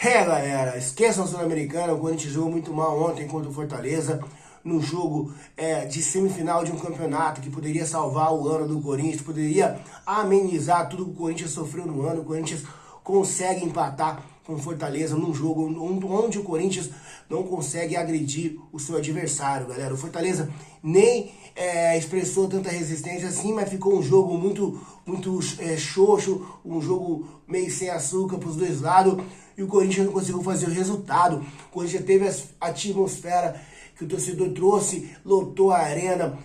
É, galera, esqueçam o Sul-Americano, o Corinthians jogou muito mal ontem contra o Fortaleza, no jogo de semifinal de um campeonato que poderia salvar o ano do Corinthians, poderia amenizar tudo que o Corinthians sofreu no ano. O Corinthians consegue empatar com o Fortaleza num jogo onde o Corinthians não consegue agredir o seu adversário, galera. O Fortaleza nem expressou tanta resistência assim, mas ficou um jogo muito xoxo, um jogo meio sem açúcar para os dois lados, e o Corinthians não conseguiu fazer o resultado. O Corinthians teve a atmosfera que o torcedor trouxe, lotou a arena,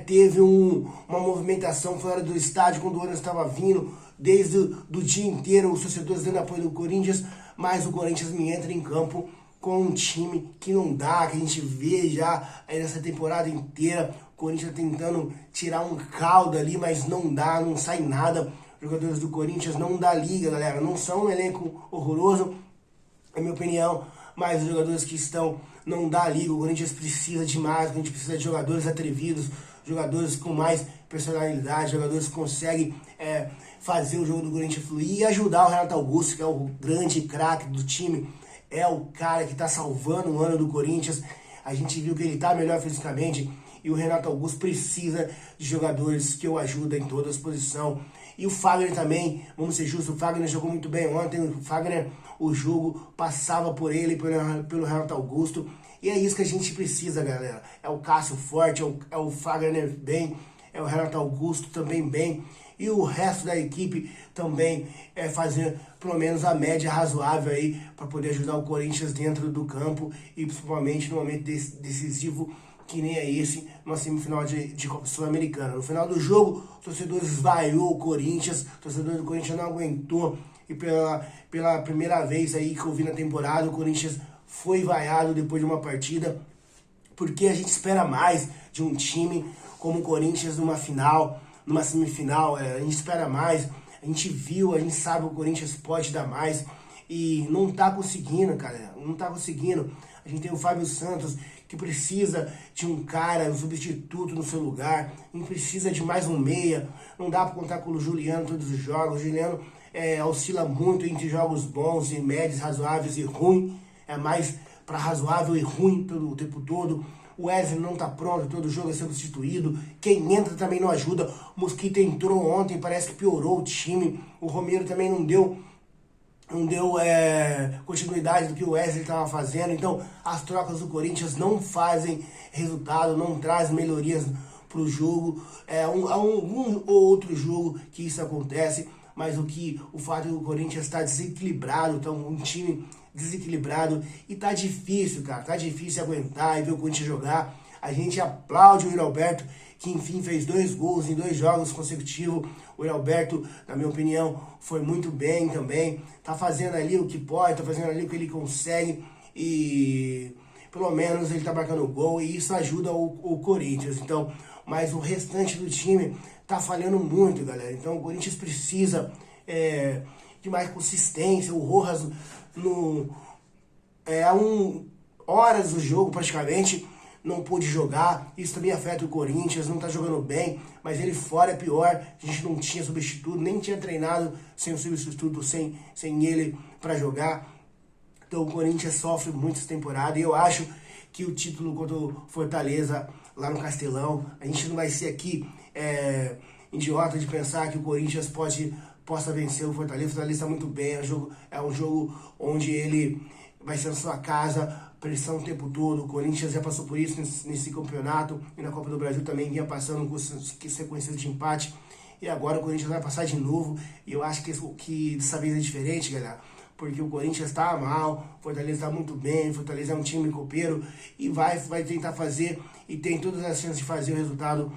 teve uma movimentação fora do estádio quando o ônibus estava vindo, desde o dia inteiro, os torcedores dando apoio do Corinthians, mas o Corinthians me entra em campo com um time que não dá, que a gente vê já aí nessa temporada inteira, o Corinthians tentando tirar um caldo ali, mas não dá, não sai nada. Os jogadores do Corinthians não dá liga, galera, não são um elenco horroroso, na minha opinião, mas os jogadores que estão não dá liga. O Corinthians precisa de mais, o Corinthians precisa de jogadores atrevidos, jogadores com mais personalidade, jogadores que conseguem fazer o jogo do Corinthians fluir e ajudar o Renato Augusto, que é o grande craque do time, é o cara que está salvando o ano do Corinthians. A gente viu que ele está melhor fisicamente e o Renato Augusto precisa de jogadores que o ajudem em todas as posições. E o Fagner também, vamos ser justos, o Fagner jogou muito bem ontem, o Fagner, o jogo passava por ele, pelo Renato Augusto, e é isso que a gente precisa, galera. É o Cássio forte, é o Fagner bem, é o Renato Augusto também bem, e o resto da equipe também fazer pelo menos a média razoável aí, para poder ajudar o Corinthians dentro do campo, e principalmente no momento decisivo, que nem é esse, numa semifinal de Copa Sul-Americana. No final do jogo, o torcedor esvaiou o Corinthians, o torcedor do Corinthians não aguentou, e pela primeira vez aí que eu vi na temporada, o Corinthians foi vaiado depois de uma partida, porque a gente espera mais de um time como o Corinthians numa final, numa semifinal, a gente espera mais, a gente viu, a gente sabe que o Corinthians pode dar mais, e não tá conseguindo, cara, não tá conseguindo. A gente tem o Fábio Santos, que precisa de um cara, um substituto no seu lugar, a gente precisa de mais um meia, não dá para contar com o Juliano todos os jogos. O Juliano oscila muito entre jogos bons e médios, razoáveis e ruim, é mais para razoável e ruim o tempo todo. O Wesley não tá pronto, todo jogo é substituído, quem entra também não ajuda. O Mosquito entrou ontem, parece que piorou o time, o Romero também não deu continuidade do que o Wesley estava fazendo. Então as trocas do Corinthians não fazem resultado, não trazem melhorias para o jogo. Algum ou outro jogo que isso acontece, mas o fato do Corinthians estar desequilibrado, então um time desequilibrado, e tá difícil, cara, tá difícil aguentar e ver o Corinthians jogar. A gente aplaude o Yuri Alberto, que enfim fez 2 gols em 2 jogos consecutivos. O Yuri Alberto, na minha opinião, foi muito bem também. Tá fazendo ali o que pode, tá fazendo ali o que ele consegue, e pelo menos ele tá marcando gol, e isso ajuda o Corinthians. Então, mas o restante do time tá falhando muito, galera. Então o Corinthians precisa de mais consistência. O Rojas, horas do jogo praticamente, não pôde jogar, isso também afeta o Corinthians, não tá jogando bem, mas ele fora é pior. A gente não tinha substituto, nem tinha treinado sem o substituto, sem ele para jogar. Então o Corinthians sofre muito essa temporada, e eu acho que o título contra o Fortaleza lá no Castelão, a gente não vai ser aqui idiota de pensar que o Corinthians possa vencer o Fortaleza. O Fortaleza está muito bem, é um jogo onde ele vai ser na sua casa, pressão o tempo todo. O Corinthians já passou por isso nesse campeonato, e na Copa do Brasil também vinha passando com sequências de empate, e agora o Corinthians vai passar de novo. E eu acho que dessa vez é diferente, galera, porque o Corinthians está mal, o Fortaleza está muito bem, o Fortaleza é um time copeiro, e vai tentar fazer, e tem todas as chances de fazer o resultado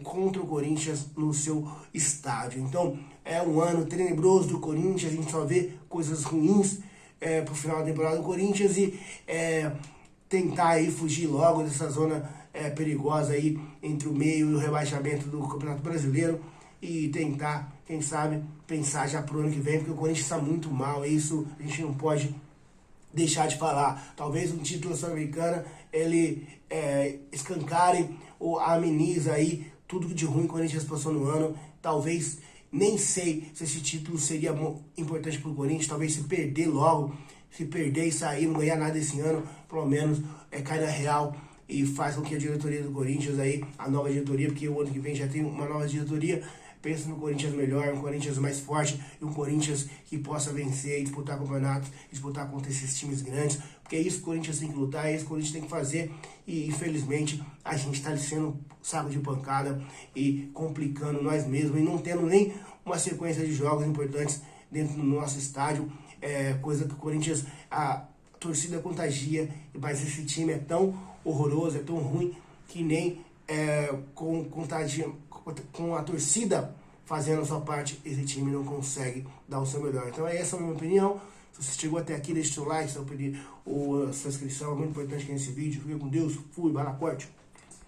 contra o Corinthians no seu estádio. Então é um ano tenebroso do Corinthians, a gente só vê coisas ruins pro final da temporada do Corinthians, e tentar aí fugir logo dessa zona perigosa aí entre o meio e o rebaixamento do Campeonato Brasileiro, e tentar, quem sabe, pensar já pro ano que vem, porque o Corinthians está muito mal, e isso a gente não pode deixar de falar. Talvez um título sul-americano ele escancare ou ameniza aí tudo de ruim que o Corinthians passou no ano. Talvez Nem sei se esse título seria importante para o Corinthians, talvez se perder logo, se perder e sair, não ganhar nada esse ano, pelo menos cai na real e faz com que a diretoria do Corinthians aí, a nova diretoria, porque o ano que vem já tem uma nova diretoria, pensa no Corinthians melhor, um Corinthians mais forte e um Corinthians que possa vencer e disputar campeonatos, disputar contra esses times grandes, porque é isso que o Corinthians tem que lutar, é isso que o Corinthians tem que fazer e infelizmente a gente está sendo saco de pancada e complicando nós mesmos e não tendo nem uma sequência de jogos importantes dentro do nosso estádio, coisa que o Corinthians, a torcida contagia, mas esse time é tão horroroso, é tão ruim que nem com a torcida fazendo a sua parte, esse time não consegue dar o seu melhor. Então essa é a minha opinião. Se você chegou até aqui, deixe seu like, sua inscrição, é muito importante aqui nesse vídeo. Fique com Deus, fui, bala corte.